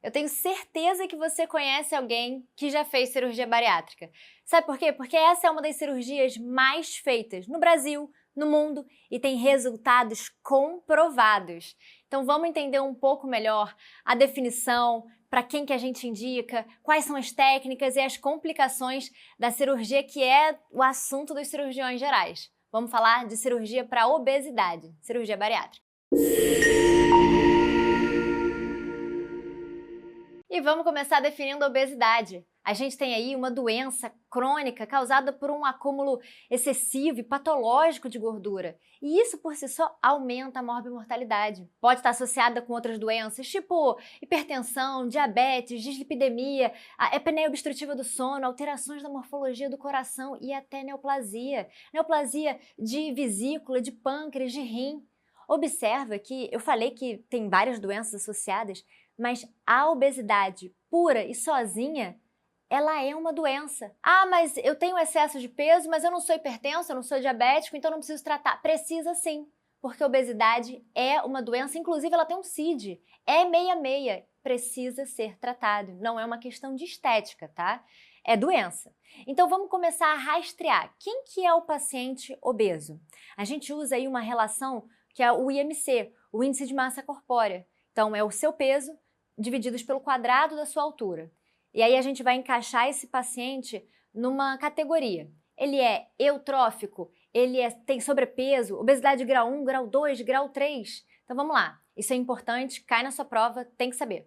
Eu tenho certeza que você conhece alguém que já fez cirurgia bariátrica. Sabe por quê? Porque essa é uma das cirurgias mais feitas no Brasil, no mundo, e tem resultados comprovados. Então vamos entender um pouco melhor a definição, para quem que a gente indica, quais são as técnicas e as complicações da cirurgia, que é o assunto dos cirurgiões gerais. Vamos falar de cirurgia para obesidade, cirurgia bariátrica. E vamos começar definindo a obesidade. A gente tem aí uma doença crônica causada por um acúmulo excessivo e patológico de gordura. E isso por si só aumenta a morbimortalidade. Pode estar associada com outras doenças, tipo hipertensão, diabetes, dislipidemia, a apneia obstrutiva do sono, alterações da morfologia do coração e até neoplasia. Neoplasia de vesícula, de pâncreas, de rim. Observa que eu falei que tem várias doenças associadas, mas a obesidade pura e sozinha, ela é uma doença. Ah, mas eu tenho excesso de peso, mas eu não sou hipertenso, eu não sou diabético, então não preciso tratar. Precisa sim, porque a obesidade é uma doença, inclusive ela tem um CID, é 66, precisa ser tratado. Não é uma questão de estética, tá? É doença. Então vamos começar a rastrear. Quem que é o paciente obeso? A gente usa aí uma relação que é o IMC, o Índice de Massa Corpórea. Então é o seu peso divididos pelo quadrado da sua altura. E aí a gente vai encaixar esse paciente numa categoria. Ele é eutrófico, tem sobrepeso, obesidade grau 1, grau 2, grau 3. Então vamos lá, isso é importante, cai na sua prova, tem que saber.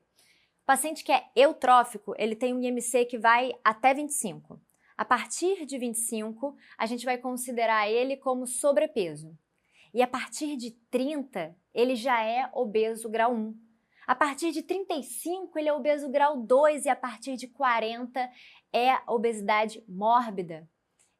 O paciente que é eutrófico, ele tem um IMC que vai até 25. A partir de 25, a gente vai considerar ele como sobrepeso. E a partir de 30, ele já é obeso grau 1. A partir de 35, ele é obeso grau 2 e a partir de 40 é obesidade mórbida.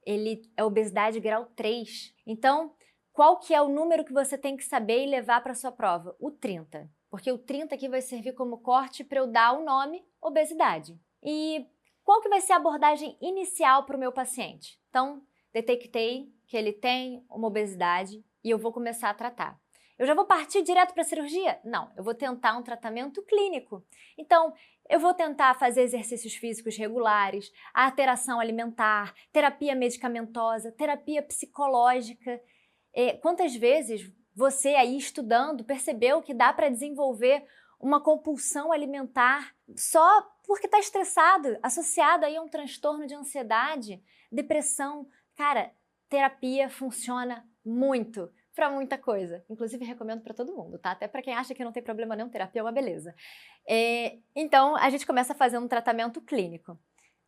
Ele é obesidade grau 3. Então, qual que é o número que você tem que saber e levar para a sua prova? O 30. Porque o 30 aqui vai servir como corte para eu dar o nome obesidade. E qual que vai ser a abordagem inicial para o meu paciente? Então, detectei que ele tem uma obesidade e eu vou começar a tratar. Eu já vou partir direto para a cirurgia? Não, eu vou tentar um tratamento clínico. Então, eu vou tentar fazer exercícios físicos regulares, alteração alimentar, terapia medicamentosa, terapia psicológica. Quantas vezes você aí estudando percebeu que dá para desenvolver uma compulsão alimentar só porque está estressado, associado aí a um transtorno de ansiedade, depressão? Cara, terapia funciona muito para muita coisa. Inclusive, recomendo para todo mundo, tá? Até para quem acha que não tem problema nenhum, terapia é uma beleza. Então, a gente começa fazendo um tratamento clínico.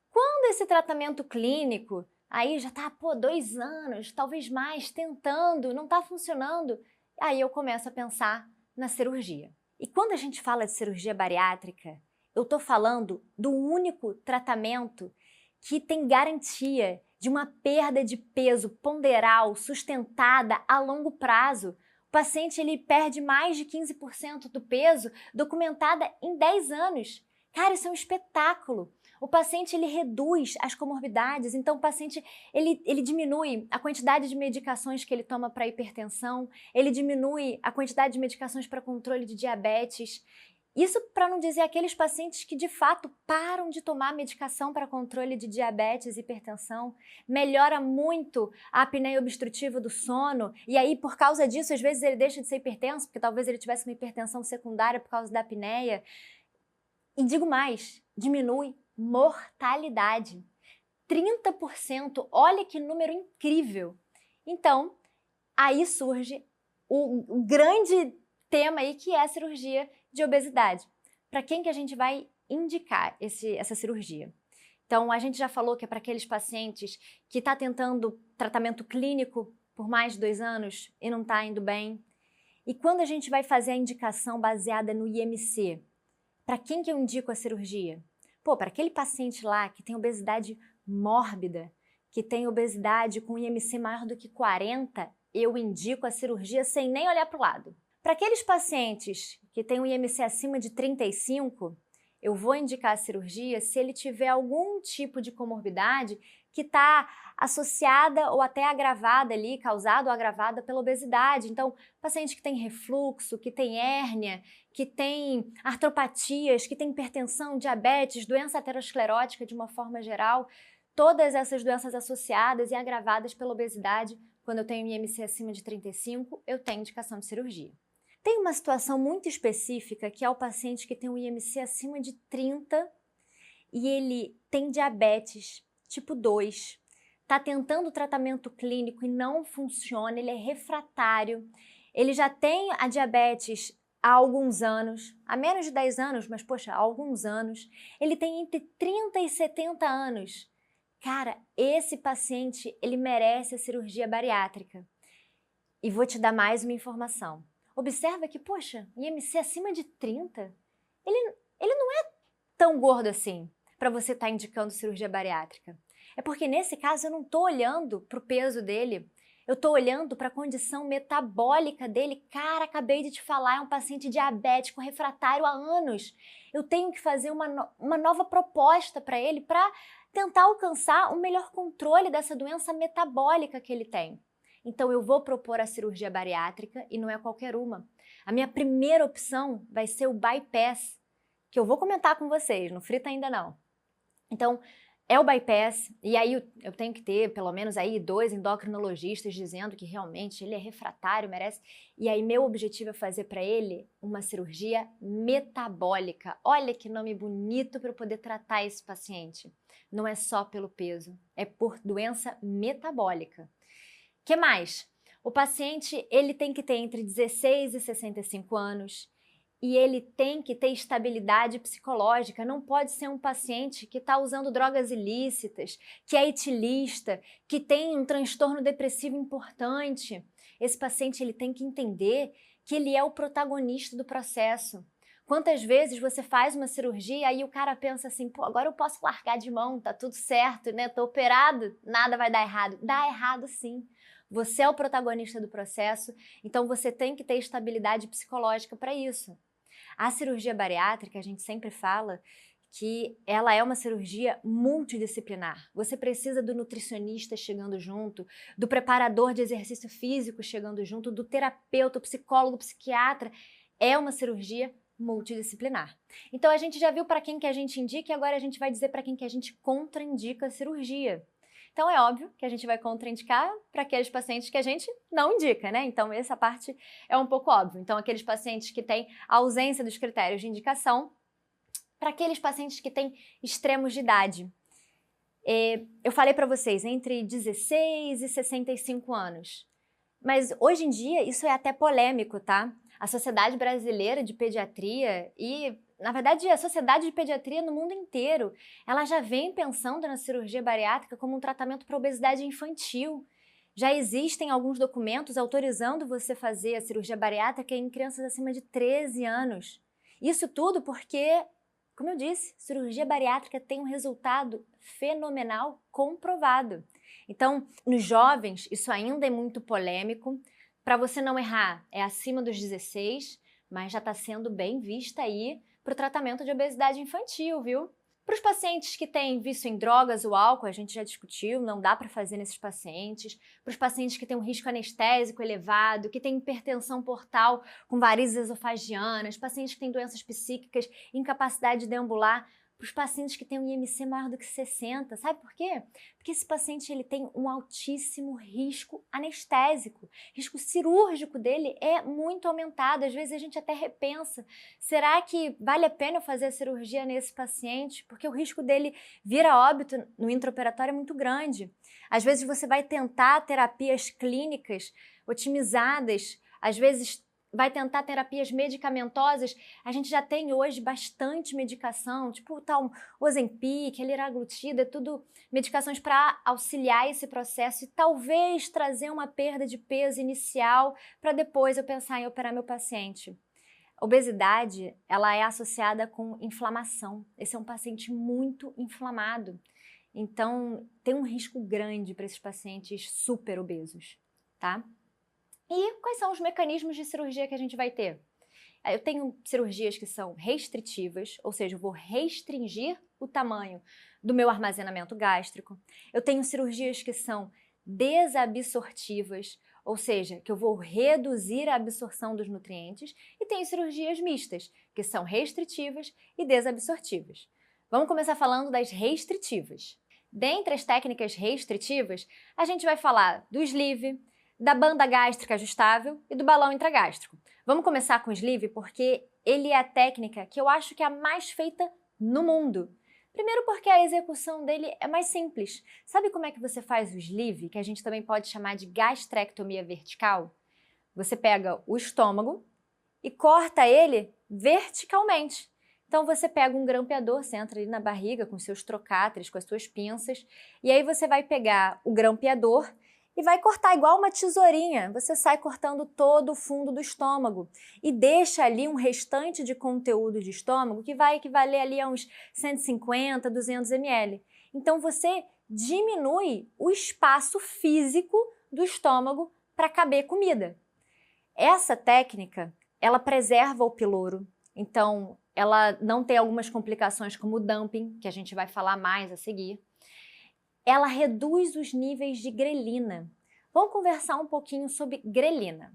Quando esse tratamento clínico, aí já tá, 2 anos, talvez mais, tentando, não tá funcionando, aí eu começo a pensar na cirurgia. E quando a gente fala de cirurgia bariátrica, eu tô falando do único tratamento que tem garantia de uma perda de peso ponderal sustentada a longo prazo. O paciente ele perde mais de 15% do peso, documentada em 10 anos. Cara, isso é um espetáculo. O paciente ele reduz as comorbidades, então o paciente ele diminui a quantidade de medicações que ele toma para hipertensão, ele diminui a quantidade de medicações para controle de diabetes. Isso para não dizer aqueles pacientes que de fato param de tomar medicação para controle de diabetes e hipertensão, melhora muito a apneia obstrutiva do sono, e aí por causa disso às vezes ele deixa de ser hipertenso, porque talvez ele tivesse uma hipertensão secundária por causa da apneia. E digo mais, diminui mortalidade. 30%, olha que número incrível! Então, aí surge o grande tema aí que é a cirurgia de obesidade. Para quem que a gente vai indicar essa cirurgia? Então, a gente já falou que é para aqueles pacientes que está tentando tratamento clínico por mais de 2 anos e não está indo bem. E quando a gente vai fazer a indicação baseada no IMC, para quem que eu indico a cirurgia? Para aquele paciente lá que tem obesidade mórbida, que tem obesidade com IMC maior do que 40, eu indico a cirurgia sem nem olhar para o lado. Para aqueles pacientes que têm um IMC acima de 35, eu vou indicar a cirurgia se ele tiver algum tipo de comorbidade que está associada ou até agravada ali, causada ou agravada pela obesidade. Então, paciente que tem refluxo, que tem hérnia, que tem artropatias, que tem hipertensão, diabetes, doença aterosclerótica de uma forma geral, todas essas doenças associadas e agravadas pela obesidade, quando eu tenho IMC acima de 35, eu tenho indicação de cirurgia. Tem uma situação muito específica que é o paciente que tem um IMC acima de 30 e ele tem diabetes tipo 2, está tentando tratamento clínico e não funciona, ele é refratário, ele já tem a diabetes há alguns anos, há menos de 10 anos, mas poxa, há alguns anos, ele tem entre 30 e 70 anos. Cara, esse paciente, ele merece a cirurgia bariátrica. E vou te dar mais uma informação. Observa que, poxa, IMC acima de 30, ele não é tão gordo assim para você estar indicando cirurgia bariátrica. É porque nesse caso eu não estou olhando para o peso dele, eu estou olhando para a condição metabólica dele. Cara, acabei de te falar, é um paciente diabético, refratário há anos. Eu tenho que fazer uma nova proposta para ele para tentar alcançar o melhor controle dessa doença metabólica que ele tem. Então eu vou propor a cirurgia bariátrica e não é qualquer uma. A minha primeira opção vai ser o bypass, que eu vou comentar com vocês, não frita ainda não. Então, é o bypass, e aí eu tenho que ter pelo menos aí 2 endocrinologistas dizendo que realmente ele é refratário, merece. E aí meu objetivo é fazer para ele uma cirurgia metabólica. Olha que nome bonito para eu poder tratar esse paciente. Não é só pelo peso, é por doença metabólica. Que mais? O paciente, ele tem que ter entre 16 e 65 anos e ele tem que ter estabilidade psicológica. Não pode ser um paciente que está usando drogas ilícitas, que é etilista, que tem um transtorno depressivo importante. Esse paciente, ele tem que entender que ele é o protagonista do processo. Quantas vezes você faz uma cirurgia e o cara pensa assim, pô, agora eu posso largar de mão, tá tudo certo, né? Tô operado, nada vai dar errado. Dá errado sim. Você é o protagonista do processo, então você tem que ter estabilidade psicológica para isso. A cirurgia bariátrica, a gente sempre fala que ela é uma cirurgia multidisciplinar. Você precisa do nutricionista chegando junto, do preparador de exercício físico chegando junto, do terapeuta, psicólogo, psiquiatra. É uma cirurgia multidisciplinar. Então a gente já viu para quem que a gente indica e agora a gente vai dizer para quem que a gente contraindica a cirurgia. Então é óbvio que a gente vai contraindicar para aqueles pacientes que a gente não indica, né? Então essa parte é um pouco óbvio. Então aqueles pacientes que têm ausência dos critérios de indicação, para aqueles pacientes que têm extremos de idade. Eu falei para vocês, entre 16 e 65 anos. Mas hoje em dia isso é até polêmico, tá? A Sociedade Brasileira de Pediatria e, na verdade, a Sociedade de Pediatria no mundo inteiro, ela já vem pensando na cirurgia bariátrica como um tratamento para obesidade infantil. Já existem alguns documentos autorizando você fazer a cirurgia bariátrica em crianças acima de 13 anos. Isso tudo porque, como eu disse, cirurgia bariátrica tem um resultado fenomenal comprovado. Então, nos jovens, isso ainda é muito polêmico. Para você não errar, é acima dos 16, mas já está sendo bem vista aí para o tratamento de obesidade infantil, viu? Para os pacientes que têm vício em drogas ou álcool, a gente já discutiu, não dá para fazer nesses pacientes. Para os pacientes que têm um risco anestésico elevado, que têm hipertensão portal com varizes esofagianas, pacientes que têm doenças psíquicas, incapacidade de deambular, para os pacientes que têm um IMC maior do que 60, sabe por quê? Porque esse paciente ele tem um altíssimo risco anestésico, risco cirúrgico dele é muito aumentado, às vezes a gente até repensa, será que vale a pena eu fazer a cirurgia nesse paciente? Porque o risco dele vir a óbito no intraoperatório é muito grande. Às vezes você vai tentar terapias clínicas otimizadas, às vezes vai tentar terapias medicamentosas, a gente já tem hoje bastante medicação, tipo o tal Ozempic, liraglutida, tudo medicações para auxiliar esse processo e talvez trazer uma perda de peso inicial para depois eu pensar em operar meu paciente. A obesidade, ela é associada com inflamação. Esse é um paciente muito inflamado. Então, tem um risco grande para esses pacientes super obesos, tá? E quais são os mecanismos de cirurgia que a gente vai ter? Eu tenho cirurgias que são restritivas, ou seja, eu vou restringir o tamanho do meu armazenamento gástrico. Eu tenho cirurgias que são desabsortivas, ou seja, que eu vou reduzir a absorção dos nutrientes, e tenho cirurgias mistas, que são restritivas e desabsortivas. Vamos começar falando das restritivas. Dentre as técnicas restritivas, a gente vai falar do sleeve, da banda gástrica ajustável e do balão intragástrico. Vamos começar com o sleeve porque ele é a técnica que eu acho que é a mais feita no mundo. Primeiro porque a execução dele é mais simples. Sabe como é que você faz o sleeve, que a gente também pode chamar de gastrectomia vertical? Você pega o estômago e corta ele verticalmente. Então você pega um grampeador, você entra ali na barriga com seus trocáteres, com as suas pinças, e aí você vai pegar o grampeador e vai cortar igual uma tesourinha. Você sai cortando todo o fundo do estômago e deixa ali um restante de conteúdo de estômago que vai equivaler ali a uns 150, 200 ml. Então você diminui o espaço físico do estômago para caber comida. Essa técnica, ela preserva o piloro, então ela não tem algumas complicações como o dumping, que a gente vai falar mais a seguir. Ela reduz os níveis de grelina. Vamos conversar um pouquinho sobre grelina.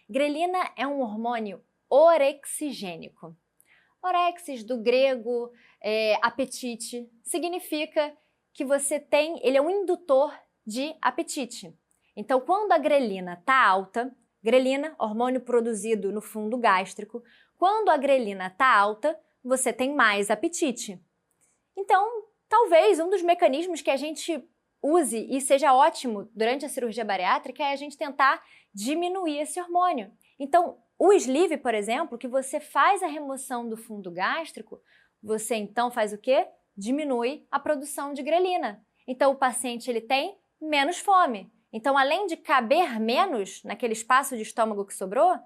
Grelina é um hormônio orexigênico. Orexis, do grego, apetite, significa que ele é um indutor de apetite. Então, quando a grelina está alta, grelina, hormônio produzido no fundo gástrico, quando a grelina está alta, você tem mais apetite. Então, talvez um dos mecanismos que a gente use e seja ótimo durante a cirurgia bariátrica é a gente tentar diminuir esse hormônio. Então, o sleeve, por exemplo, que você faz a remoção do fundo gástrico, você então faz o quê? Diminui a produção de grelina. Então, o paciente ele tem menos fome. Então, além de caber menos naquele espaço de estômago que sobrou,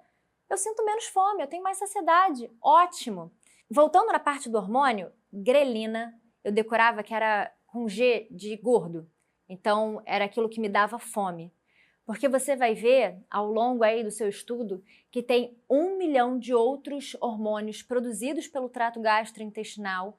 eu sinto menos fome, eu tenho mais saciedade. Ótimo! Voltando na parte do hormônio, grelina, eu decorava que era com G de gordo. Então, era aquilo que me dava fome. Porque você vai ver, ao longo aí do seu estudo, que tem 1 milhão de outros hormônios produzidos pelo trato gastrointestinal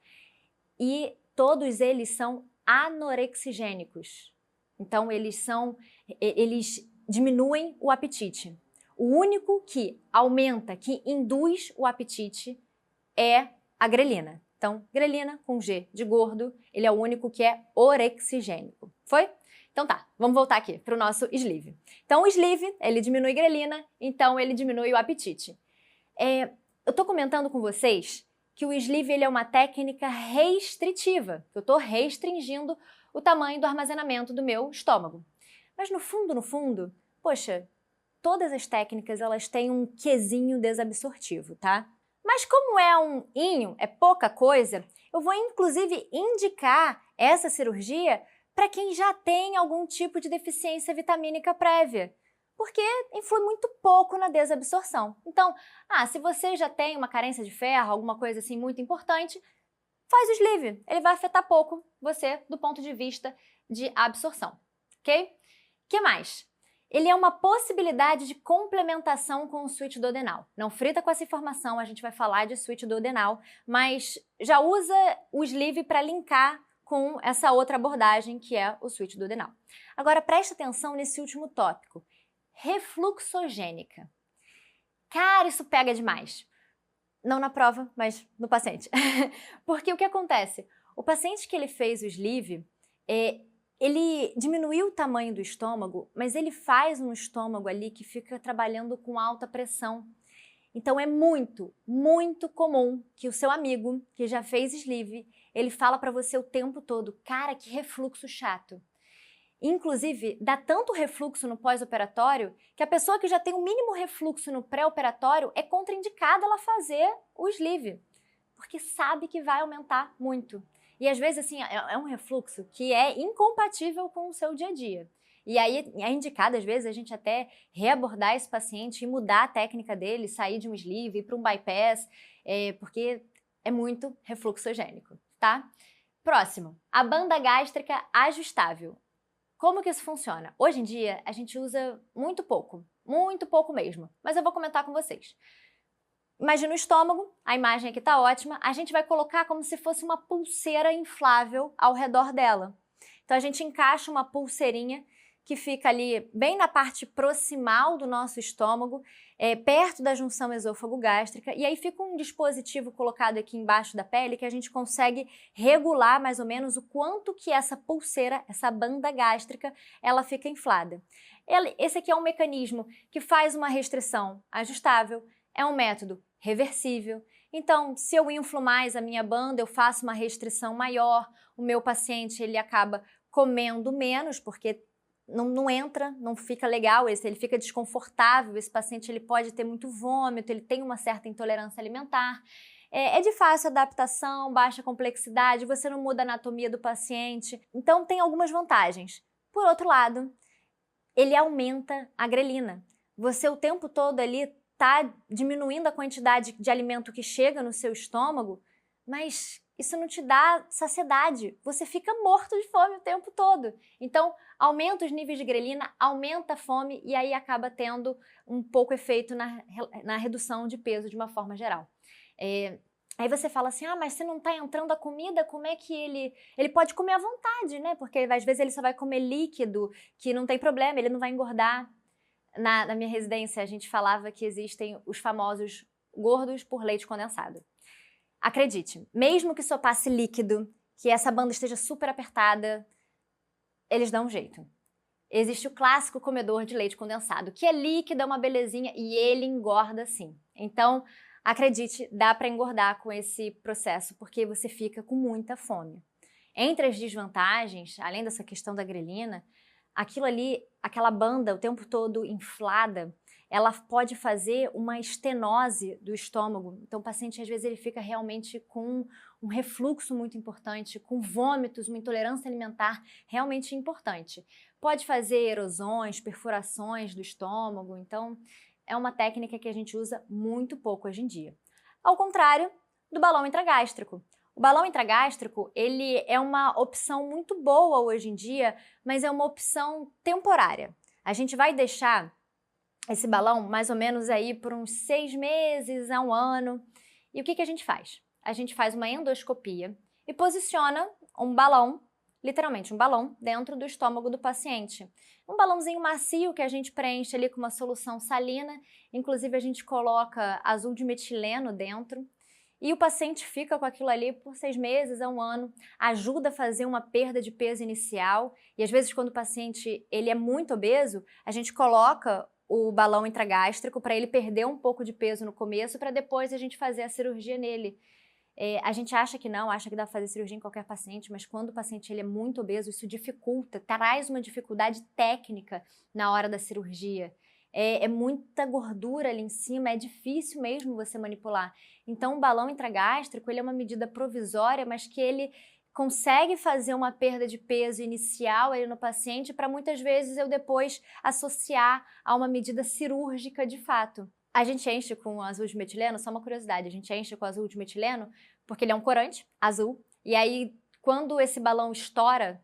e todos eles são anorexigênicos. Então, eles diminuem o apetite. O único que aumenta, que induz o apetite é a grelina. Então, grelina com G de gordo, ele é o único que é orexigênico. Foi? Então tá, vamos voltar aqui para o nosso sleeve. Então, o sleeve, ele diminui grelina, então ele diminui o apetite. Eu tô comentando com vocês que o sleeve ele é uma técnica restritiva. Eu tô restringindo o tamanho do armazenamento do meu estômago. Mas no fundo, poxa, todas as técnicas elas têm um quesinho desabsortivo, tá? Mas como é um inho, é pouca coisa, eu vou inclusive indicar essa cirurgia para quem já tem algum tipo de deficiência vitamínica prévia, porque influi muito pouco na desabsorção. Então, se você já tem uma carência de ferro, alguma coisa assim muito importante, faz o sleeve, ele vai afetar pouco você do ponto de vista de absorção, ok? O que mais? Ele é uma possibilidade de complementação com o switch duodenal. Não frita com essa informação, a gente vai falar de switch duodenal, mas já usa o sleeve para linkar com essa outra abordagem que é o switch duodenal. Agora presta atenção nesse último tópico, refluxogênica. Cara, isso pega demais. Não na prova, mas no paciente. Porque o que acontece? O paciente que ele fez o sleeve, ele diminuiu o tamanho do estômago, mas ele faz um estômago ali que fica trabalhando com alta pressão. Então é muito, muito comum que o seu amigo, que já fez sleeve, ele fala para você o tempo todo, cara, que refluxo chato. Inclusive, dá tanto refluxo no pós-operatório que a pessoa que já tem o mínimo refluxo no pré-operatório é contraindicada ela fazer o sleeve, porque sabe que vai aumentar muito. E às vezes, assim, é um refluxo que é incompatível com o seu dia a dia. E aí é indicado, às vezes, a gente até reabordar esse paciente e mudar a técnica dele, sair de um sleeve, ir para um bypass, porque é muito refluxogênico, tá? Próximo, a banda gástrica ajustável. Como que isso funciona? Hoje em dia, a gente usa muito pouco mesmo, mas eu vou comentar com vocês. Imagina o estômago, a imagem aqui está ótima, a gente vai colocar como se fosse uma pulseira inflável ao redor dela. Então a gente encaixa uma pulseirinha que fica ali bem na parte proximal do nosso estômago, perto da junção esôfago-gástrica, e aí fica um dispositivo colocado aqui embaixo da pele que a gente consegue regular mais ou menos o quanto que essa pulseira, essa banda gástrica, ela fica inflada. Esse aqui é um mecanismo que faz uma restrição ajustável, é um método reversível. Então, se eu inflo mais a minha banda, eu faço uma restrição maior, o meu paciente ele acaba comendo menos, porque não entra, não fica legal, ele fica desconfortável, esse paciente ele pode ter muito vômito, ele tem uma certa intolerância alimentar. É de fácil adaptação, baixa complexidade, você não muda a anatomia do paciente, então tem algumas vantagens. Por outro lado, ele aumenta a grelina. Você o tempo todo ali está diminuindo a quantidade de alimento que chega no seu estômago, mas isso não te dá saciedade, você fica morto de fome o tempo todo. Então, aumenta os níveis de grelina, aumenta a fome e aí acaba tendo um pouco efeito na redução de peso de uma forma geral. Aí você fala assim, mas se não está entrando a comida, como é que ele pode comer à vontade, né? Porque às vezes ele só vai comer líquido, que não tem problema, ele não vai engordar. Na minha residência, a gente falava que existem os famosos gordos por leite condensado. Acredite, mesmo que só passe líquido, que essa banda esteja super apertada, eles dão um jeito. Existe o clássico comedor de leite condensado, que é líquido, é uma belezinha e ele engorda sim. Então, acredite, dá para engordar com esse processo, porque você fica com muita fome. Entre as desvantagens, além dessa questão da grelina, aquilo ali, aquela banda o tempo todo inflada, ela pode fazer uma estenose do estômago. Então o paciente às vezes ele fica realmente com um refluxo muito importante, com vômitos, uma intolerância alimentar realmente importante. Pode fazer erosões, perfurações do estômago, então é uma técnica que a gente usa muito pouco hoje em dia. Ao contrário do balão intragástrico. O balão intragástrico, ele é uma opção muito boa hoje em dia, mas é uma opção temporária. A gente vai deixar esse balão mais ou menos aí por uns 6 meses a 1 ano. E o que a gente faz? A gente faz uma endoscopia e posiciona um balão, literalmente um balão, dentro do estômago do paciente. Um balãozinho macio que a gente preenche ali com uma solução salina, inclusive a gente coloca azul de metileno dentro. E o paciente fica com aquilo ali por 6 meses a 1 ano, ajuda a fazer uma perda de peso inicial. E às vezes quando o paciente ele é muito obeso, a gente coloca o balão intragástrico para ele perder um pouco de peso no começo, para depois a gente fazer a cirurgia nele. A gente acha que não, acha que dá para fazer cirurgia em qualquer paciente, mas quando o paciente ele é muito obeso, isso dificulta, traz uma dificuldade técnica na hora da cirurgia. É muita gordura ali em cima, é difícil mesmo você manipular. Então o balão intragástrico ele é uma medida provisória, mas que ele consegue fazer uma perda de peso inicial aí no paciente para muitas vezes eu depois associar a uma medida cirúrgica de fato. A gente enche com azul de metileno, só uma curiosidade, a gente enche com azul de metileno porque ele é um corante azul e aí quando esse balão estoura,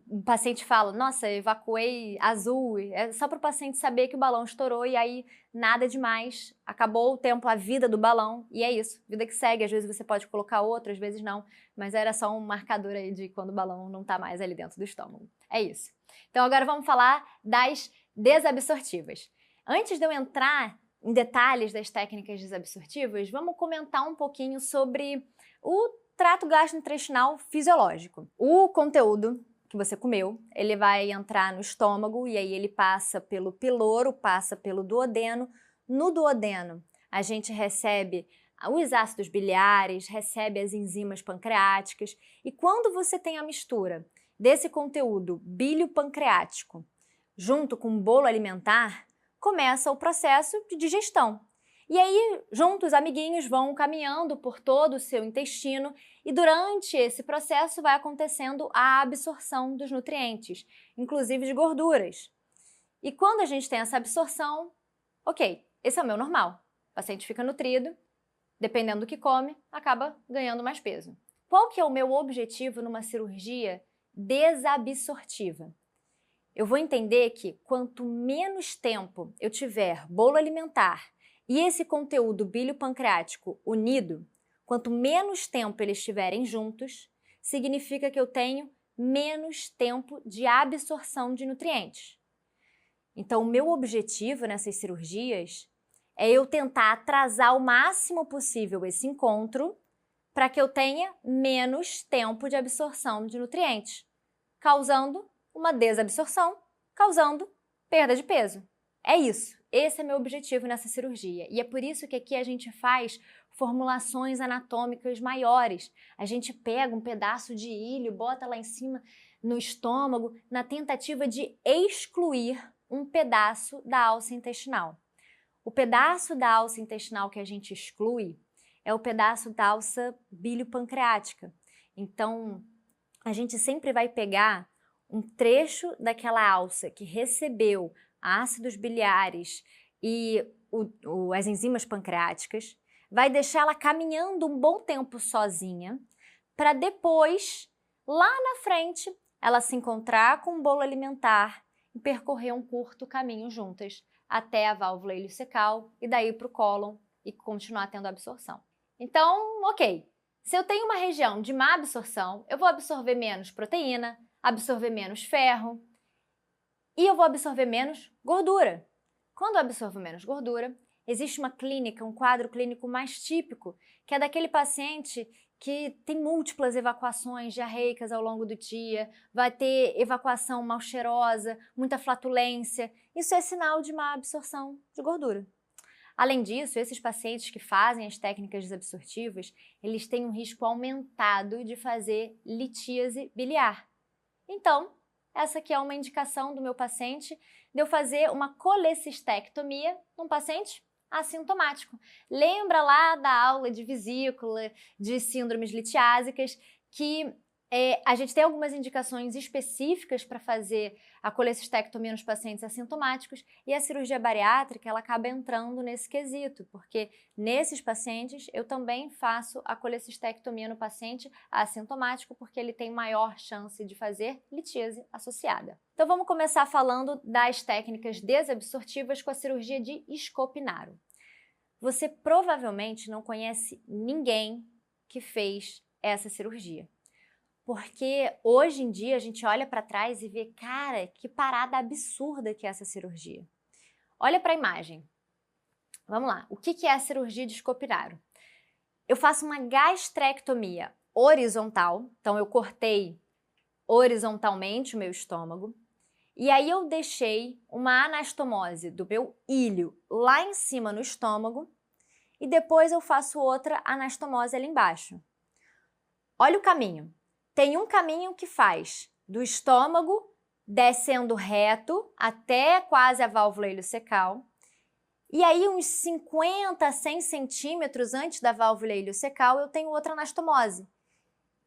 o paciente fala, nossa, evacuei azul, é só para o paciente saber que o balão estourou e aí nada demais, acabou o tempo, a vida do balão e é isso, vida que segue, às vezes você pode colocar outro, às vezes não, mas era só um marcador aí de quando o balão não está mais ali dentro do estômago, é isso. Então agora vamos falar das desabsortivas. Antes de eu entrar em detalhes das técnicas desabsortivas, vamos comentar um pouquinho sobre o trato gastrointestinal fisiológico. O conteúdo que você comeu, ele vai entrar no estômago e aí ele passa pelo piloro, passa pelo duodeno. No duodeno, a gente recebe os ácidos biliares, recebe as enzimas pancreáticas e quando você tem a mistura desse conteúdo bílio-pancreático junto com o bolo alimentar, começa o processo de digestão. E aí, juntos, amiguinhos vão caminhando por todo o seu intestino e durante esse processo vai acontecendo a absorção dos nutrientes, inclusive de gorduras. E quando a gente tem essa absorção, ok, esse é o meu normal. O paciente fica nutrido, dependendo do que come, acaba ganhando mais peso. Qual que é o meu objetivo numa cirurgia desabsortiva? Eu vou entender que quanto menos tempo eu tiver bolo alimentar E esse conteúdo bílio-pancreático unido, quanto menos tempo eles estiverem juntos, significa que eu tenho menos tempo de absorção de nutrientes. Então, o meu objetivo nessas cirurgias é eu tentar atrasar o máximo possível esse encontro para que eu tenha menos tempo de absorção de nutrientes, causando uma desabsorção, causando perda de peso. É isso. Esse é meu objetivo nessa cirurgia. E é por isso que aqui a gente faz formulações anatômicas maiores. A gente pega um pedaço de ilho, bota lá em cima no estômago, na tentativa de excluir um pedaço da alça intestinal. O pedaço da alça intestinal que a gente exclui é o pedaço da alça bílio-pancreática. Então, a gente sempre vai pegar um trecho daquela alça que recebeu ácidos biliares e as enzimas pancreáticas, vai deixá-la caminhando um bom tempo sozinha, para depois, lá na frente, ela se encontrar com um bolo alimentar e percorrer um curto caminho juntas, até a válvula iliocecal e daí para o cólon e continuar tendo absorção. Então, ok, se eu tenho uma região de má absorção, eu vou absorver menos proteína, absorver menos ferro e eu vou absorver menos gordura. Quando eu absorvo menos gordura, existe uma clínica, um quadro clínico mais típico, que é daquele paciente que tem múltiplas evacuações diarreicas ao longo do dia, vai ter evacuação mal cheirosa, muita flatulência. Isso é sinal de má absorção de gordura. Além disso, esses pacientes que fazem as técnicas desabsortivas, eles têm um risco aumentado de fazer litíase biliar. Então, essa aqui é uma indicação do meu paciente de eu fazer uma colecistectomia num paciente assintomático. Lembra lá da aula de vesícula, de síndromes litiásicas, que a gente tem algumas indicações específicas para fazer a colecistectomia nos pacientes assintomáticos e a cirurgia bariátrica ela acaba entrando nesse quesito, porque nesses pacientes eu também faço a colecistectomia no paciente assintomático porque ele tem maior chance de fazer litíase associada. Então vamos começar falando das técnicas desabsortivas com a cirurgia de Scopinaro. Você provavelmente não conhece ninguém que fez essa cirurgia. Porque hoje em dia a gente olha para trás e vê, cara, que parada absurda que é essa cirurgia. Olha para a imagem. Vamos lá. O que é a cirurgia de Scopinaro? Eu faço uma gastrectomia horizontal, então eu cortei horizontalmente o meu estômago, e aí eu deixei uma anastomose do meu ilho lá em cima no estômago, e depois eu faço outra anastomose ali embaixo. Olha o caminho. Tem um caminho que faz do estômago descendo reto até quase a válvula iliocecal. E aí, uns 50 a 100 centímetros antes da válvula iliocecal, eu tenho outra anastomose,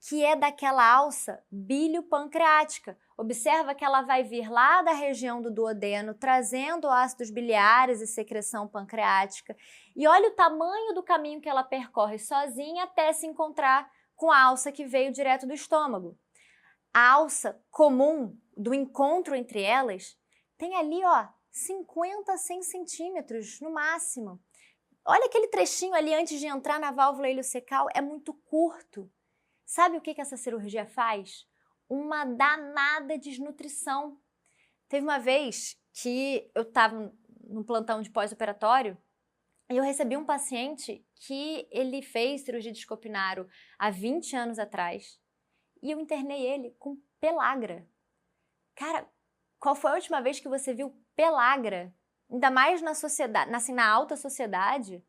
que é daquela alça bílio-pancreática. Observa que ela vai vir lá da região do duodeno, trazendo ácidos biliares e secreção pancreática. E olha o tamanho do caminho que ela percorre sozinha até se encontrar com a alça que veio direto do estômago. A alça comum do encontro entre elas tem ali, ó, 50 a 100 centímetros no máximo. Olha aquele trechinho ali antes de entrar na válvula iliocecal, é muito curto. Sabe o que essa cirurgia faz? Uma danada desnutrição. Teve uma vez que eu estava no plantão de pós-operatório e eu recebi um paciente que ele fez cirurgia de Scopinaro há 20 anos atrás e eu internei ele com pelagra. Cara, qual foi a última vez que você viu pelagra? Ainda mais na sociedade, assim, na alta sociedade?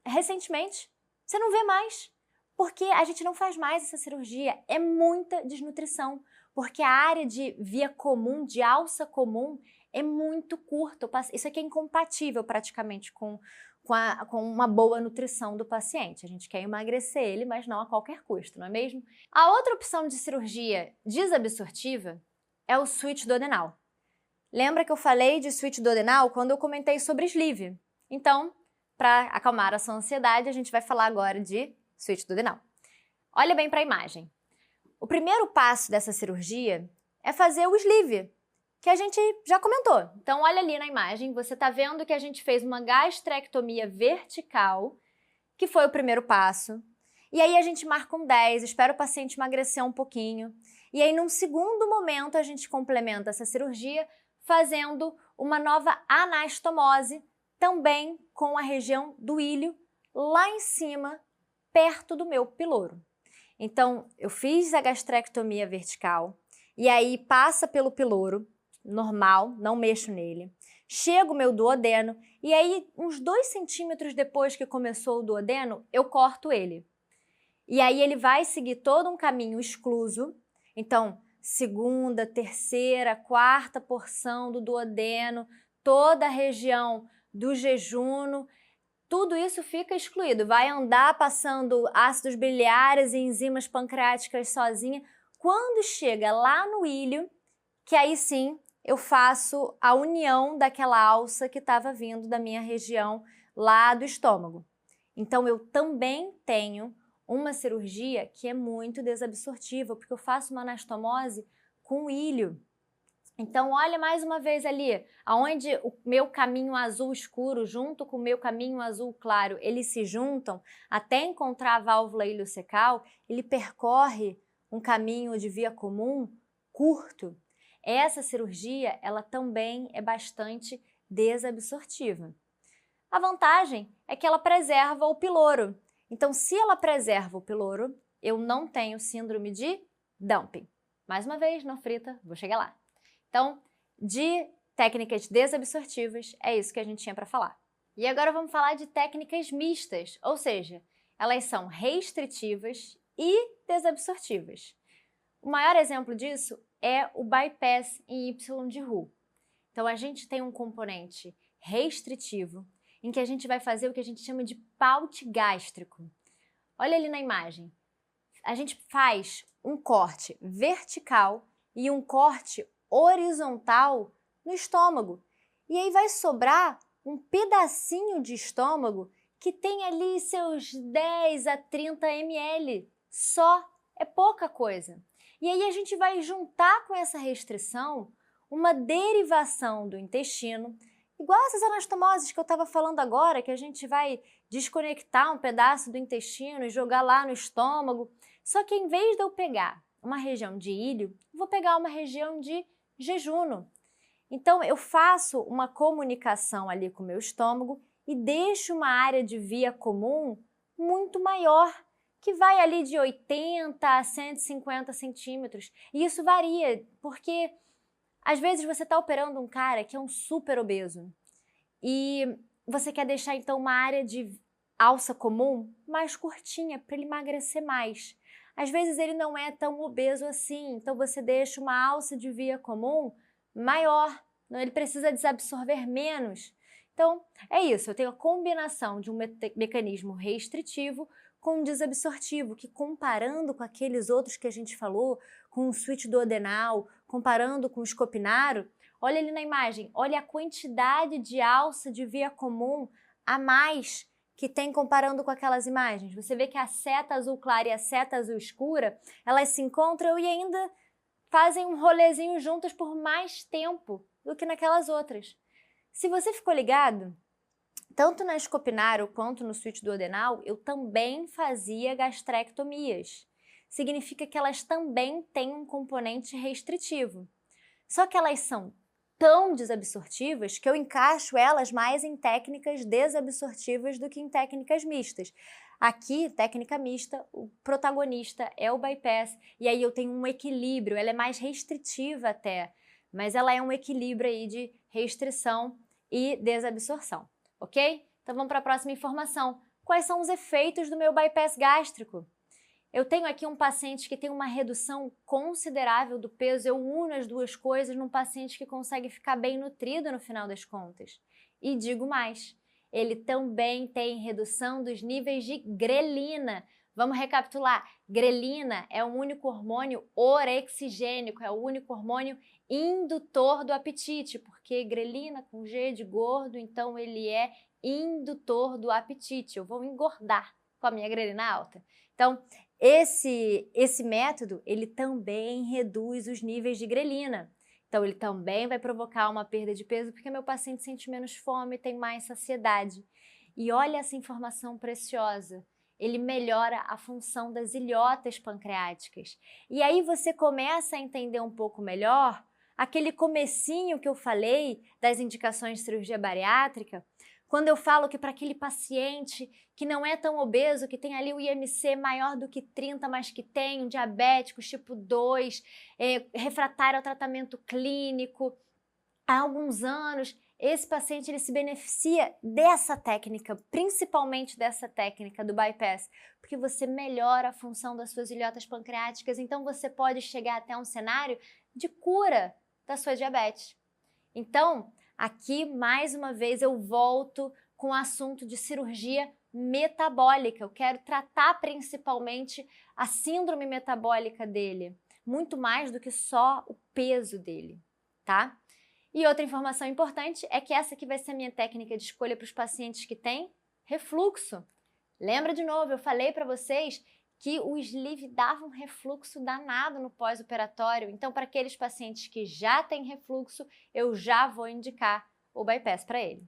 Recentemente. Você não vê mais. Porque a gente não faz mais essa cirurgia. É muita desnutrição. Porque a área de via comum, de alça comum, é muito curta. Isso aqui é incompatível praticamente com uma boa nutrição do paciente. A gente quer emagrecer ele, mas não a qualquer custo, não é mesmo? A outra opção de cirurgia desabsortiva é o switch duodenal. Lembra que eu falei de switch duodenal quando eu comentei sobre sleeve? Então, para acalmar a sua ansiedade, a gente vai falar agora de switch duodenal. Olha bem para a imagem. O primeiro passo dessa cirurgia é fazer o sleeve, que a gente já comentou. Então, olha ali na imagem, você está vendo que a gente fez uma gastrectomia vertical, que foi o primeiro passo. E aí a gente marca um 10, espera o paciente emagrecer um pouquinho. E aí, num segundo momento, a gente complementa essa cirurgia fazendo uma nova anastomose, também com a região do ilho, lá em cima, perto do meu piloro. Então, eu fiz a gastrectomia vertical, e aí passa pelo piloro, normal, não mexo nele. Chega o meu duodeno, e aí uns 2 centímetros depois que começou o duodeno, eu corto ele. E aí ele vai seguir todo um caminho excluso. Então, segunda, terceira, quarta porção do duodeno, toda a região do jejuno, tudo isso fica excluído. Vai andar passando ácidos biliares e enzimas pancreáticas sozinha. Quando chega lá no ilho, que aí sim eu faço a união daquela alça que estava vindo da minha região lá do estômago. Então eu também tenho uma cirurgia que é muito desabsortiva, porque eu faço uma anastomose com ilho. Então, olha mais uma vez ali, aonde o meu caminho azul escuro junto com o meu caminho azul claro, eles se juntam até encontrar a válvula iliocecal, ele percorre um caminho de via comum curto. Essa cirurgia, ela também é bastante desabsortiva. A vantagem é que ela preserva o piloro. Então, se ela preserva o piloro, eu não tenho síndrome de dumping. Mais uma vez, não frita, vou chegar lá. Então, de técnicas desabsortivas, é isso que a gente tinha para falar. E agora vamos falar de técnicas mistas, ou seja, elas são restritivas e desabsortivas. O maior exemplo disso é o bypass em Y de Roux. Então, a gente tem um componente restritivo, em que a gente vai fazer o que a gente chama de paute gástrico. Olha ali na imagem. A gente faz um corte vertical e um corte horizontal no estômago. E aí vai sobrar um pedacinho de estômago que tem ali seus 10 a 30 ml. Só é pouca coisa. E aí a gente vai juntar com essa restrição uma derivação do intestino, igual essas anastomoses que eu estava falando agora, que a gente vai desconectar um pedaço do intestino e jogar lá no estômago. Só que em vez de eu pegar uma região de ilho, eu vou pegar uma região de jejuno. Então eu faço uma comunicação ali com o meu estômago e deixo uma área de via comum muito maior, que vai ali de 80 a 150 centímetros. E isso varia, porque às vezes você está operando um cara que é um super obeso e você quer deixar então uma área de alça comum mais curtinha para ele emagrecer mais. Às vezes ele não é tão obeso assim, então você deixa uma alça de via comum maior, ele precisa desabsorver menos. Então é isso, eu tenho a combinação de um mecanismo restritivo com um desabsortivo, que comparando com aqueles outros que a gente falou, com o switch duodenal, comparando com o escopinaro, olha ali na imagem, olha a quantidade de alça de via comum a mais que tem comparando com aquelas imagens. Você vê que a seta azul clara e a seta azul escura, elas se encontram e ainda fazem um rolezinho juntas por mais tempo do que naquelas outras. Se você ficou ligado, tanto na escopinaro quanto no switch duodenal, eu também fazia gastrectomias. Significa que elas também têm um componente restritivo. Só que elas são tão desabsortivas que eu encaixo elas mais em técnicas desabsortivas do que em técnicas mistas. Aqui, técnica mista, o protagonista é o bypass, e aí eu tenho um equilíbrio, ela é mais restritiva até, mas ela é um equilíbrio aí de restrição e desabsorção. Ok? Então vamos para a próxima informação. Quais são os efeitos do meu bypass gástrico? Eu tenho aqui um paciente que tem uma redução considerável do peso, eu uno as duas coisas num paciente que consegue ficar bem nutrido no final das contas. E digo mais, ele também tem redução dos níveis de grelina. Vamos recapitular, grelina é o único hormônio orexigênico, é o único hormônio indutor do apetite, porque grelina com G de gordo, então ele é indutor do apetite. Eu vou engordar com a minha grelina alta. Então, esse método, ele também reduz os níveis de grelina. Então, ele também vai provocar uma perda de peso porque meu paciente sente menos fome, tem mais saciedade. E olha essa informação preciosa. Ele melhora a função das ilhotas pancreáticas. E aí você começa a entender um pouco melhor aquele comecinho que eu falei das indicações de cirurgia bariátrica, quando eu falo que para aquele paciente que não é tão obeso, que tem ali o IMC maior do que 30, mas que tem um diabético tipo 2, refratário ao tratamento clínico, há alguns anos, esse paciente ele se beneficia dessa técnica, principalmente dessa técnica do bypass, porque você melhora a função das suas ilhotas pancreáticas, então você pode chegar até um cenário de cura da sua diabetes. Então, aqui, mais uma vez, eu volto com o assunto de cirurgia metabólica. Eu quero tratar principalmente a síndrome metabólica dele, muito mais do que só o peso dele, tá? E outra informação importante é que essa aqui vai ser a minha técnica de escolha para os pacientes que têm refluxo. Lembra de novo, eu falei para vocês que o sleeve dava um refluxo danado no pós-operatório. Então, para aqueles pacientes que já têm refluxo, eu já vou indicar o bypass para ele.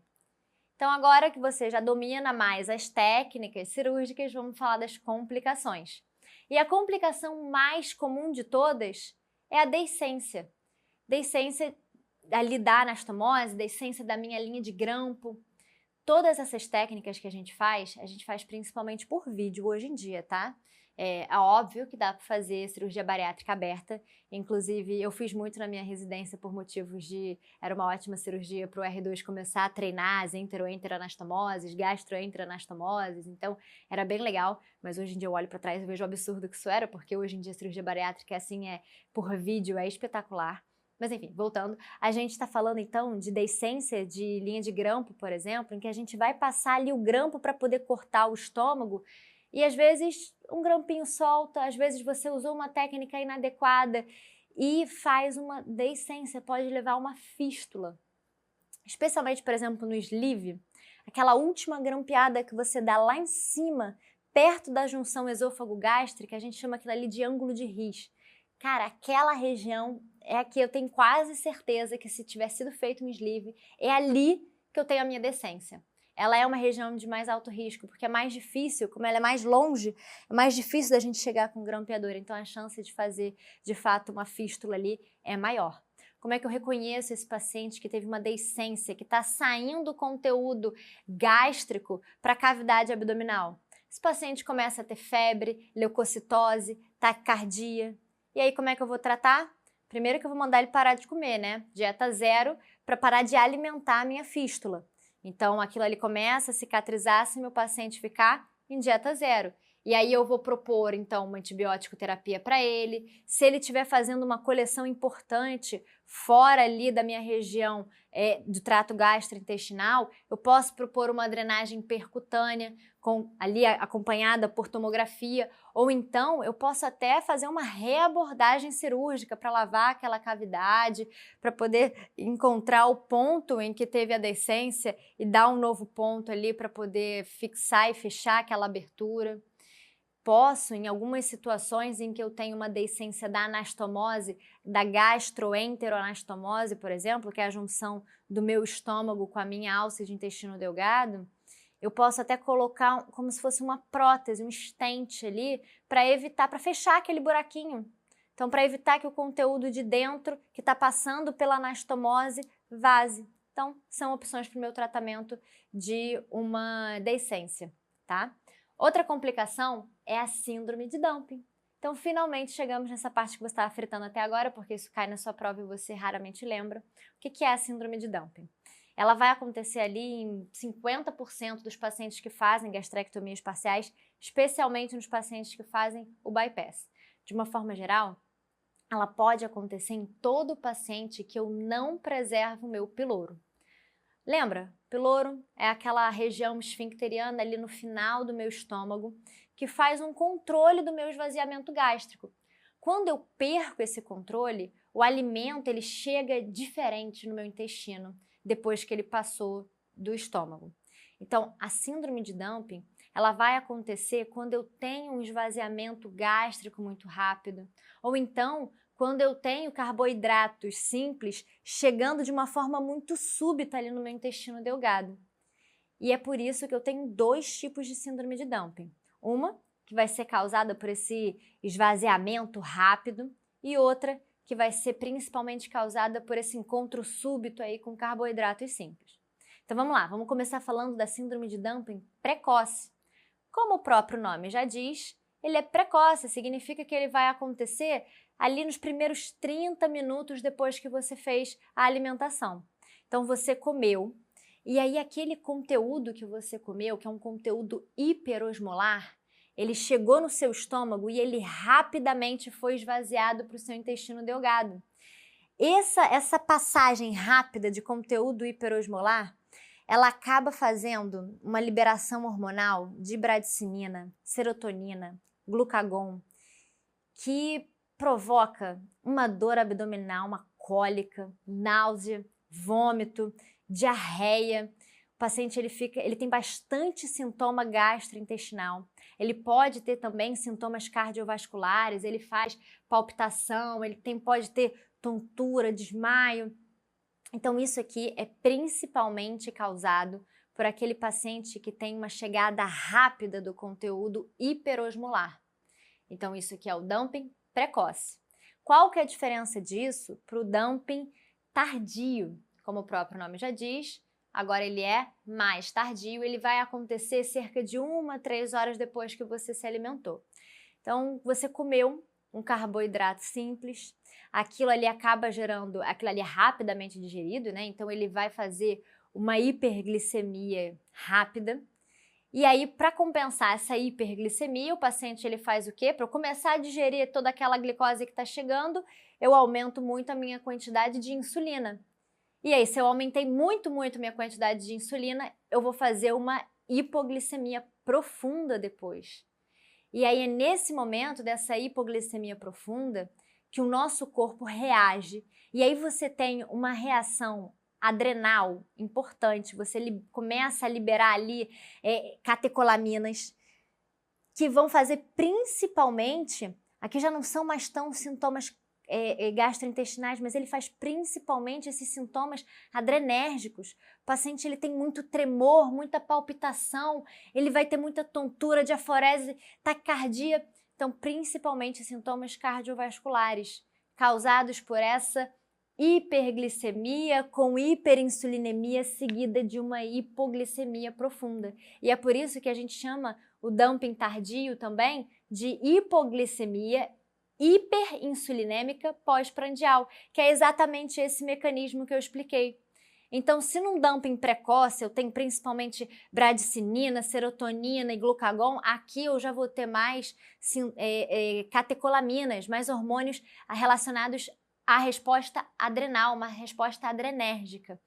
Então, agora que você já domina mais as técnicas cirúrgicas, vamos falar das complicações. E a complicação mais comum de todas é a deiscência. Deiscência ali da anastomose, deiscência da minha linha de grampo. Todas essas técnicas que a gente faz principalmente por vídeo hoje em dia, tá? É óbvio que dá para fazer cirurgia bariátrica aberta, inclusive eu fiz muito na minha residência por motivos de... Era uma ótima cirurgia para o R2 começar a treinar as entero-enteranastomoses, gastro-enteranastomoses, então era bem legal, mas hoje em dia eu olho para trás e vejo o absurdo que isso era, porque hoje em dia a cirurgia bariátrica assim, por vídeo, é espetacular. Mas enfim, voltando, a gente está falando então de deiscência de linha de grampo, por exemplo, em que a gente vai passar ali o grampo para poder cortar o estômago e às vezes um grampinho solta, às vezes você usou uma técnica inadequada e faz uma deiscência, pode levar a uma fístula. Especialmente, por exemplo, no sleeve, aquela última grampeada que você dá lá em cima, perto da junção esôfago-gástrica, a gente chama aquilo ali de ângulo de Risch. Cara, aquela região é a que eu tenho quase certeza que se tiver sido feito um sleeve, é ali que eu tenho a minha decência. Ela é uma região de mais alto risco, porque é mais difícil, como ela é mais longe, é mais difícil da gente chegar com o grampeador, então a chance de fazer, de fato, uma fístula ali é maior. Como é que eu reconheço esse paciente que teve uma deiscência, que está saindo conteúdo gástrico para a cavidade abdominal? Esse paciente começa a ter febre, leucocitose, taquicardia. E aí, como é que eu vou tratar? Primeiro que eu vou mandar ele parar de comer, né? Dieta zero, para parar de alimentar a minha fístula. Então, aquilo ali começa a cicatrizar se meu paciente ficar em dieta zero. E aí eu vou propor, então, uma antibiótico terapia para ele. Se ele estiver fazendo uma coleção importante fora ali da minha região do trato gastrointestinal, eu posso propor uma drenagem percutânea, ali acompanhada por tomografia, ou então eu posso até fazer uma reabordagem cirúrgica para lavar aquela cavidade, para poder encontrar o ponto em que teve a deiscência e dar um novo ponto ali para poder fixar e fechar aquela abertura. Posso, em algumas situações em que eu tenho uma deiscência da anastomose, da gastroenteroanastomose, por exemplo, que é a junção do meu estômago com a minha alça de intestino delgado, eu posso até colocar como se fosse uma prótese, um stent ali, para evitar, para fechar aquele buraquinho. Então, para evitar que o conteúdo de dentro, que está passando pela anastomose, vaze. Então, são opções para o meu tratamento de uma deiscência, tá? Outra complicação é a síndrome de dumping. Então, finalmente chegamos nessa parte que você estava fritando até agora, porque isso cai na sua prova e você raramente lembra. O que é a síndrome de dumping? Ela vai acontecer ali em 50% dos pacientes que fazem gastrectomias parciais, especialmente nos pacientes que fazem o bypass. De uma forma geral, ela pode acontecer em todo paciente que eu não preservo o meu piloro. Lembra? Piloro é aquela região esfincteriana ali no final do meu estômago que faz um controle do meu esvaziamento gástrico. Quando eu perco esse controle, o alimento ele chega diferente no meu intestino depois que ele passou do estômago. Então, a síndrome de dumping, ela vai acontecer quando eu tenho um esvaziamento gástrico muito rápido, ou então quando eu tenho carboidratos simples chegando de uma forma muito súbita ali no meu intestino delgado. E é por isso que eu tenho 2 tipos de síndrome de dumping. Uma que vai ser causada por esse esvaziamento rápido e outra que vai ser principalmente causada por esse encontro súbito aí com carboidratos simples. Então vamos lá, vamos começar falando da síndrome de dumping precoce. Como o próprio nome já diz, ele é precoce, significa que ele vai acontecer ali nos primeiros 30 minutos depois que você fez a alimentação. Então você comeu, e aí aquele conteúdo que você comeu, que é um conteúdo hiperosmolar, ele chegou no seu estômago e ele rapidamente foi esvaziado para o seu intestino delgado. Essa passagem rápida de conteúdo hiperosmolar, ela acaba fazendo uma liberação hormonal de bradicinina, serotonina, glucagon, que provoca uma dor abdominal, uma cólica, náusea, vômito, diarreia. O paciente ele tem bastante sintoma gastrointestinal. Ele pode ter também sintomas cardiovasculares, ele faz palpitação, pode ter tontura, desmaio. Então isso aqui é principalmente causado por aquele paciente que tem uma chegada rápida do conteúdo hiperosmolar. Então isso aqui é o dumping precoce. Qual que é a diferença disso para o dumping tardio? Como o próprio nome já diz, agora ele é mais tardio, ele vai acontecer cerca de 1 a 3 horas depois que você se alimentou. Então você comeu um carboidrato simples, aquilo ali acaba gerando, aquilo ali é rapidamente digerido, né? Então ele vai fazer uma hiperglicemia rápida. E aí, para compensar essa hiperglicemia, o paciente ele faz o quê? Para eu começar a digerir toda aquela glicose que está chegando, eu aumento muito a minha quantidade de insulina. E aí, se eu aumentei muito minha quantidade de insulina, eu vou fazer uma hipoglicemia profunda depois. E aí é nesse momento dessa hipoglicemia profunda que o nosso corpo reage. E aí você tem uma reação adrenal importante, você começa a liberar ali catecolaminas que vão fazer principalmente, aqui já não são mais tão sintomas gastrointestinais, mas ele faz principalmente esses sintomas adrenérgicos. O paciente ele tem muito tremor, muita palpitação, ele vai ter muita tontura, diaforese, taquicardia. Então, principalmente sintomas cardiovasculares causados por essa hiperglicemia com hiperinsulinemia seguida de uma hipoglicemia profunda. E é por isso que a gente chama o dumping tardio também de hipoglicemia hiperinsulinêmica pós-prandial, que é exatamente esse mecanismo que eu expliquei. Então, se num dumping precoce eu tenho principalmente bradicinina, serotonina e glucagon, aqui eu já vou ter mais catecolaminas, mais hormônios relacionados à resposta adrenal, uma resposta adrenérgica.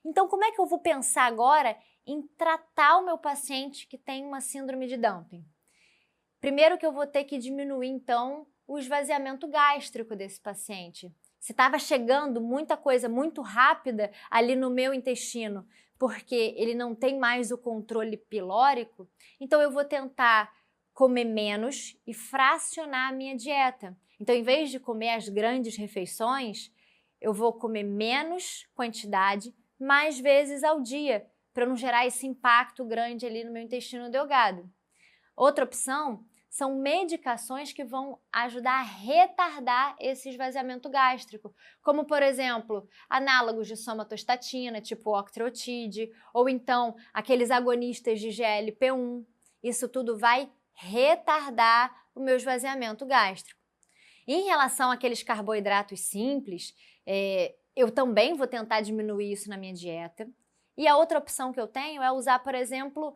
Então, como é que eu vou pensar agora em tratar o meu paciente que tem uma síndrome de dumping? Primeiro que eu vou ter que diminuir, então, o esvaziamento gástrico desse paciente. Se estava chegando muita coisa muito rápida ali no meu intestino, porque ele não tem mais o controle pilórico, então eu vou tentar comer menos e fracionar a minha dieta. Então, em vez de comer as grandes refeições, eu vou comer menos quantidade, mais vezes ao dia, para não gerar esse impacto grande ali no meu intestino delgado. Outra opção são medicações que vão ajudar a retardar esse esvaziamento gástrico, como, por exemplo, análogos de somatostatina, tipo o octreotide, ou então aqueles agonistas de GLP-1. Isso tudo vai retardar o meu esvaziamento gástrico. Em relação àqueles carboidratos simples, eu também vou tentar diminuir isso na minha dieta. E a outra opção que eu tenho é usar, por exemplo,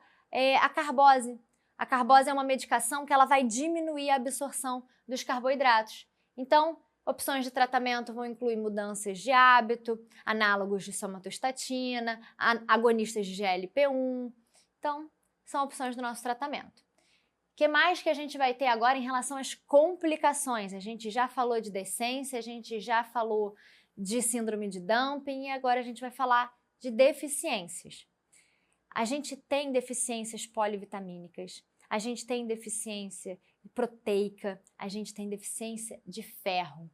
a carbose. A carbose é uma medicação que ela vai diminuir a absorção dos carboidratos. Então, opções de tratamento vão incluir mudanças de hábito, análogos de somatostatina, agonistas de GLP-1. Então, são opções do nosso tratamento. O que mais que a gente vai ter agora em relação às complicações? A gente já falou de decência, a gente já falou de síndrome de dumping e agora a gente vai falar de deficiências. A gente tem deficiências polivitamínicas, a gente tem deficiência proteica, a gente tem deficiência de ferro.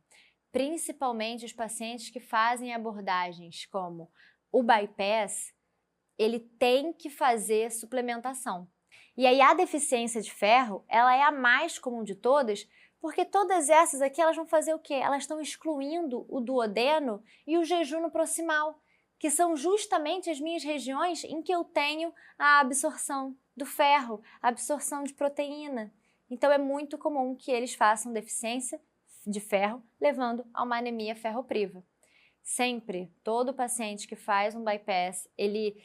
principalmente os pacientes que fazem abordagens como o bypass, ele tem que fazer suplementação. E aí a deficiência de ferro, ela é a mais comum de todas, porque todas essas aqui, elas vão fazer o quê? Elas estão excluindo o duodeno e o jejum proximal, que são justamente as minhas regiões em que eu tenho a absorção do ferro, a absorção de proteína. Então é muito comum que eles façam deficiência de ferro, levando a uma anemia ferropriva. Sempre, todo paciente que faz um bypass,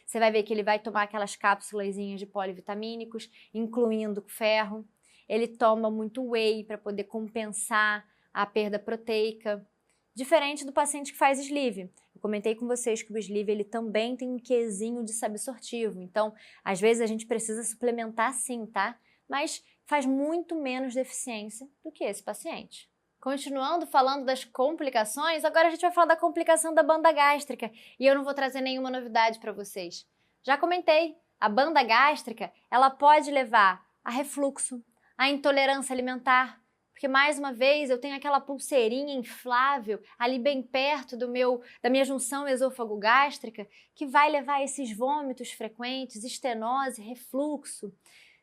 você vai ver que ele vai tomar aquelas cápsulazinhas de polivitamínicos, incluindo ferro. Ele toma muito whey para poder compensar a perda proteica. Diferente do paciente que faz sleeve. Eu comentei com vocês que o sleeve ele também tem um quezinho de absortivo. Então, às vezes a gente precisa suplementar sim, tá? Mas faz muito menos deficiência do que esse paciente. Continuando falando das complicações, agora a gente vai falar da complicação da banda gástrica e eu não vou trazer nenhuma novidade para vocês. Já comentei, a banda gástrica ela pode levar a refluxo, a intolerância alimentar, porque mais uma vez eu tenho aquela pulseirinha inflável ali bem perto da minha junção esôfago-gástrica que vai levar a esses vômitos frequentes, estenose, refluxo.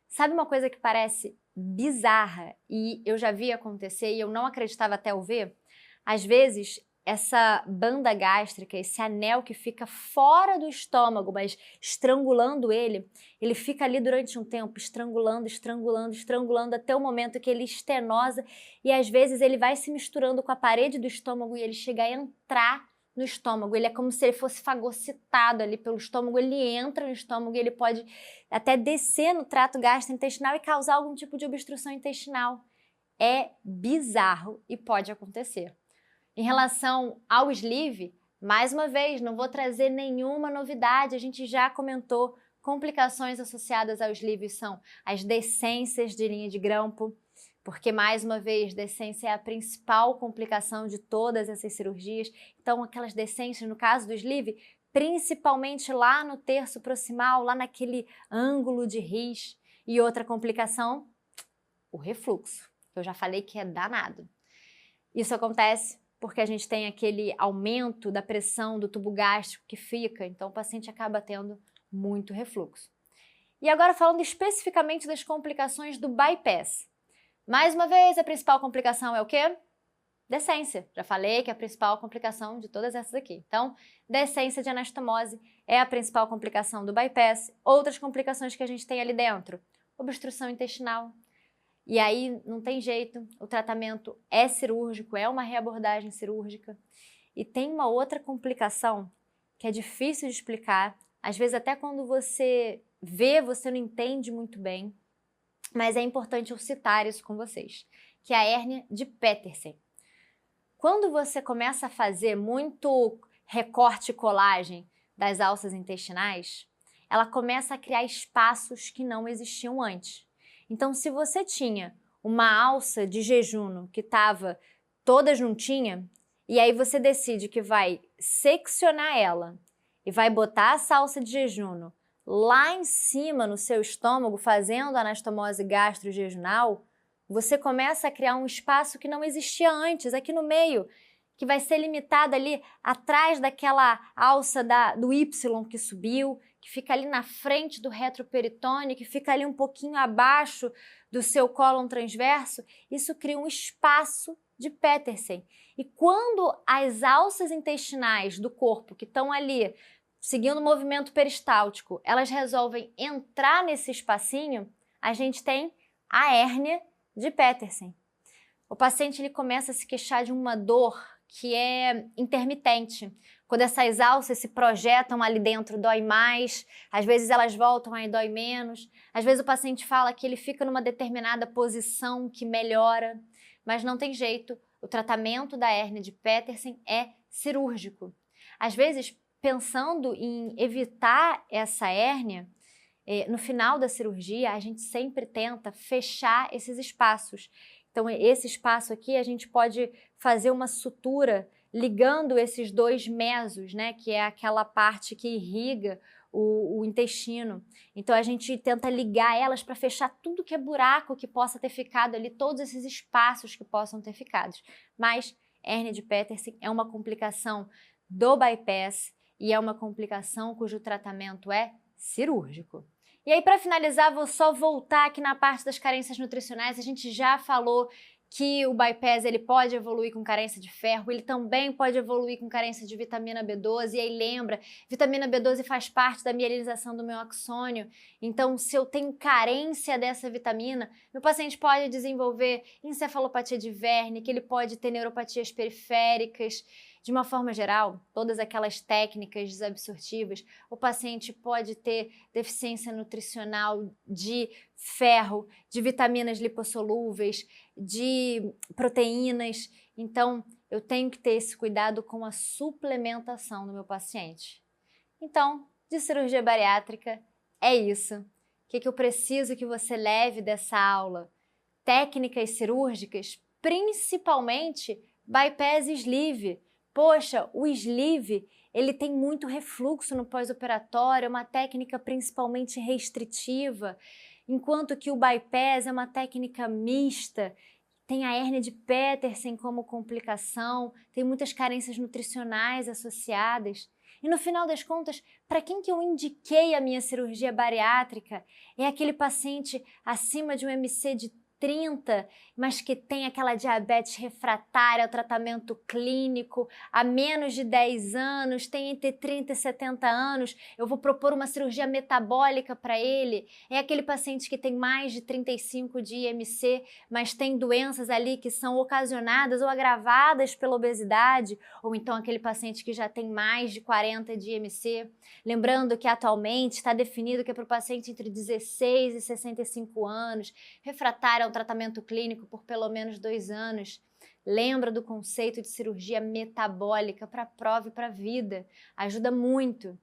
Sabe uma coisa que parece bizarra e eu já vi acontecer e eu não acreditava até eu ver? Às vezes, essa banda gástrica, esse anel que fica fora do estômago, mas estrangulando ele fica ali durante um tempo, estrangulando, estrangulando, estrangulando, até o momento que ele estenosa e às vezes ele vai se misturando com a parede do estômago e ele chega a entrar no estômago, ele é como se ele fosse fagocitado ali pelo estômago, ele entra no estômago e ele pode até descer no trato gastrointestinal e causar algum tipo de obstrução intestinal. É bizarro e pode acontecer. Em relação ao sleeve, mais uma vez, não vou trazer nenhuma novidade, a gente já comentou, complicações associadas ao sleeve são as decências de linha de grampo, porque, mais uma vez, decência é a principal complicação de todas essas cirurgias. Então, aquelas decências, no caso do sleeve, principalmente lá no terço proximal, lá naquele ângulo de Ries. E outra complicação, o refluxo, que eu já falei que é danado. Isso acontece porque a gente tem aquele aumento da pressão do tubo gástrico que fica, então o paciente acaba tendo muito refluxo. E agora falando especificamente das complicações do bypass. Mais uma vez, a principal complicação é o quê? Decência. Já falei que é a principal complicação de todas essas aqui. Então, decência de anastomose é a principal complicação do bypass. Outras complicações que a gente tem ali dentro, obstrução intestinal. E aí não tem jeito, o tratamento é cirúrgico, é uma reabordagem cirúrgica. E tem uma outra complicação que é difícil de explicar, às vezes até quando você vê, você não entende muito bem, mas é importante eu citar isso com vocês, que é a hérnia de Petersen. Quando você começa a fazer muito recorte e colagem das alças intestinais, ela começa a criar espaços que não existiam antes. Então, se você tinha uma alça de jejuno que estava toda juntinha, e aí você decide que vai seccionar ela e vai botar essa alça de jejuno lá em cima no seu estômago, fazendo anastomose gastrojejunal, você começa a criar um espaço que não existia antes, aqui no meio, que vai ser limitado ali atrás daquela alça do Y que subiu, que fica ali na frente do retroperitônio, que fica ali um pouquinho abaixo do seu cólon transverso. Isso cria um espaço de Petersen. E quando as alças intestinais do corpo que estão ali seguindo o movimento peristáltico, elas resolvem entrar nesse espacinho, a gente tem a hérnia de Petersen. O paciente ele começa a se queixar de uma dor que é intermitente. Quando essas alças se projetam ali dentro, dói mais, às vezes elas voltam aí dói menos. Às vezes o paciente fala que ele fica numa determinada posição que melhora, mas não tem jeito. O tratamento da hérnia de Petersen é cirúrgico. Às vezes, pensando em evitar essa hérnia, no final da cirurgia, a gente sempre tenta fechar esses espaços. Então, esse espaço aqui, a gente pode fazer uma sutura ligando esses dois mesos, né? Que é aquela parte que irriga o intestino. Então, a gente tenta ligar elas para fechar tudo que é buraco que possa ter ficado ali, todos esses espaços que possam ter ficado. Mas Hérnia de Petersen é uma complicação do bypass e é uma complicação cujo tratamento é cirúrgico. E aí, para finalizar, vou só voltar aqui na parte das carências nutricionais. A gente já falou que o bypass ele pode evoluir com carência de ferro, ele também pode evoluir com carência de vitamina B12, e aí lembra, vitamina B12 faz parte da mielinização do meu axônio, então se eu tenho carência dessa vitamina, meu paciente pode desenvolver encefalopatia de Wernicke, ele pode ter neuropatias periféricas. De uma forma geral, todas aquelas técnicas desabsortivas, o paciente pode ter deficiência nutricional de ferro, de vitaminas lipossolúveis, de proteínas. Então, eu tenho que ter esse cuidado com a suplementação do meu paciente. Então, de cirurgia bariátrica, é isso. O que eu preciso que você leve dessa aula? Técnicas cirúrgicas, principalmente bypass e sleeve. Poxa, o sleeve, ele tem muito refluxo no pós-operatório, é uma técnica principalmente restritiva, enquanto que o bypass é uma técnica mista, tem a hérnia de Petersen como complicação, tem muitas carências nutricionais associadas. E no final das contas, para quem que eu indiquei a minha cirurgia bariátrica? É aquele paciente acima de um MC de 30, mas que tem aquela diabetes refratária ao tratamento clínico, há menos de 10 anos, tem entre 30 e 70 anos, eu vou propor uma cirurgia metabólica para ele. É aquele paciente que tem mais de 35 de IMC, mas tem doenças ali que são ocasionadas ou agravadas pela obesidade, ou então aquele paciente que já tem mais de 40 de IMC. Lembrando que atualmente está definido que é para o paciente entre 16 e 65 anos, refratário ao tratamento clínico por pelo menos 2 anos. Lembra do conceito de cirurgia metabólica para a prova e para a vida. Ajuda muito.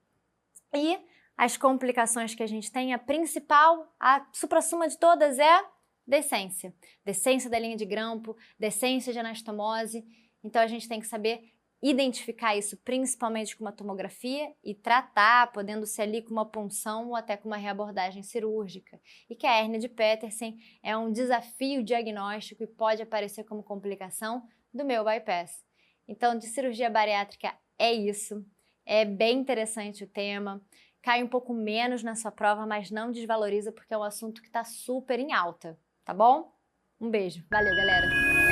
E as complicações que a gente tem, a principal, a suprassuma de todas é decência. Decência da linha de grampo, decência de anastomose. Então a gente tem que saber identificar isso principalmente com uma tomografia e tratar, podendo ser ali com uma punção ou até com uma reabordagem cirúrgica. E que a hérnia de Petersen é um desafio diagnóstico e pode aparecer como complicação do meu bypass. Então, de cirurgia bariátrica é isso. É bem interessante o tema. Cai um pouco menos na sua prova, mas não desvaloriza porque é um assunto que está super em alta, tá bom? Um beijo. Valeu, galera!